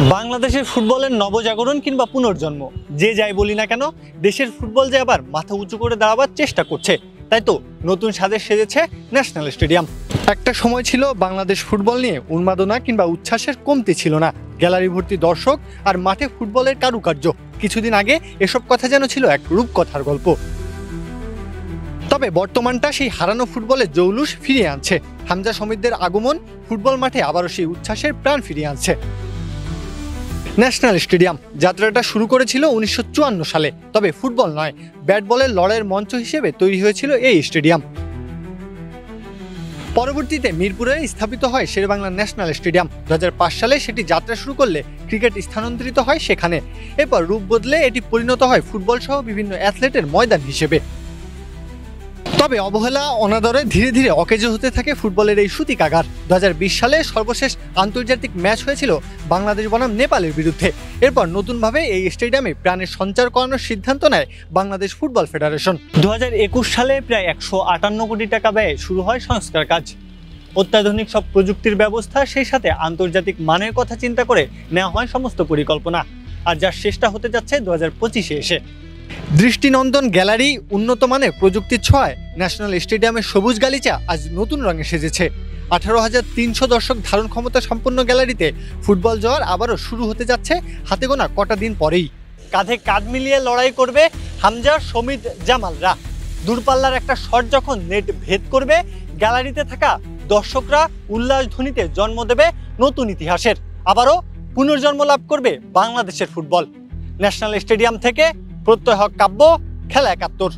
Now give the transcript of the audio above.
বাংলাদেশের ফুটবলের নবজাগরণ কিংবা পুনর্জন্ম যে যাই বলি না কেন, দেশের ফুটবল যে আবার মাথা উঁচু করে দাঁড়াবার চেষ্টা করছে। তাই তো নতুন সাজে সেজেছে ন্যাশনাল স্টেডিয়াম। একটা সময় ছিল বাংলাদেশ ফুটবল নিয়ে উন্মাদনা কিংবা উচ্ছ্বাসের কমতি ছিল না। গ্যালারি ভর্তি দর্শক আর মাঠে ফুটবলের কারুকার্য। কিছুদিন আগে এসব কথা যেন ছিল এক রূপকথার গল্প। তবে বর্তমানটা সেই হারানো ফুটবলের জৌলুস ফিরিয়ে আনছে। হামজা সমিতদের আগমন ফুটবল মাঠে আবারও সেই উচ্ছ্বাসের প্রাণ ফিরিয়ে আনছে। ন্যাশনাল স্টেডিয়াম যাত্রাটা শুরু করেছিল 1954 সালে। তবে ফুটবল নয়, ব্যাট বলের লড়াইয়ের মঞ্চ হিসেবে তৈরি হয়েছিল এই স্টেডিয়াম। পরবর্তীতে মিরপুরে স্থাপিত হয় শেরেবাংলা ন্যাশনাল স্টেডিয়াম। 2005 সালে সেটি যাত্রা শুরু করলে ক্রিকেট স্থানান্তরিত হয় সেখানে। এরপর রূপ বদলে এটি পরিণত হয় ফুটবল সহ বিভিন্ন অ্যাথলেটের ময়দান হিসেবে। তবে অবহেলা অনাদরে ধীরে ধীরে অকেজো হতে থাকে ফুটবলের এই সূতিকাগার। 2020 সালে সর্বশেষ আন্তর্জাতিক ম্যাচ হয়েছিল বাংলাদেশ বনাম নেপালের বিরুদ্ধে। এরপর নতুনভাবে এই স্টেডিয়ামে প্রাণের সঞ্চার করানোর সিদ্ধান্ত নেয় বাংলাদেশ ফুটবল ফেডারেশন। 2021 সালে প্রায় 158 কোটি টাকা ব্যয়ে শুরু হয় সংস্কার কাজ। অত্যাধুনিক সব প্রযুক্তির ব্যবস্থা, সেই সাথে আন্তর্জাতিক মানের কথা চিন্তা করে নেওয়া হয় সমস্ত পরিকল্পনা। আর যার শেষটা হতে যাচ্ছে 2025-এ এসে। দৃষ্টিনন্দন গ্যালারি, উন্নত মানের প্রযুক্তির ছোঁয়ায় ন্যাশনাল স্টেডিয়ামের সবুজ গালিচা আজ নতুন রঙে সেজেছে। 18,300 দর্শক ধারণ ক্ষমতা সম্পন্ন গ্যালারিতে ফুটবল জোয়ার আবারও শুরু হতে যাচ্ছে হাতে গোনা কটা দিন পরেই। কাঁধে কাঁধ মিলিয়ে লড়াই করবে হামজা, সমিত, জামালরা। দূরপাল্লার একটা শট যখন নেট ভেদ করবে, গ্যালারিতে থাকা দর্শকরা উল্লাস ধ্বনিতে জন্ম দেবে নতুন ইতিহাসের। আবারও পুনর্জন্ম লাভ করবে বাংলাদেশের ফুটবল। ন্যাশনাল স্টেডিয়াম থেকে প্রত্যয় হক কাব্য, খেলা 71।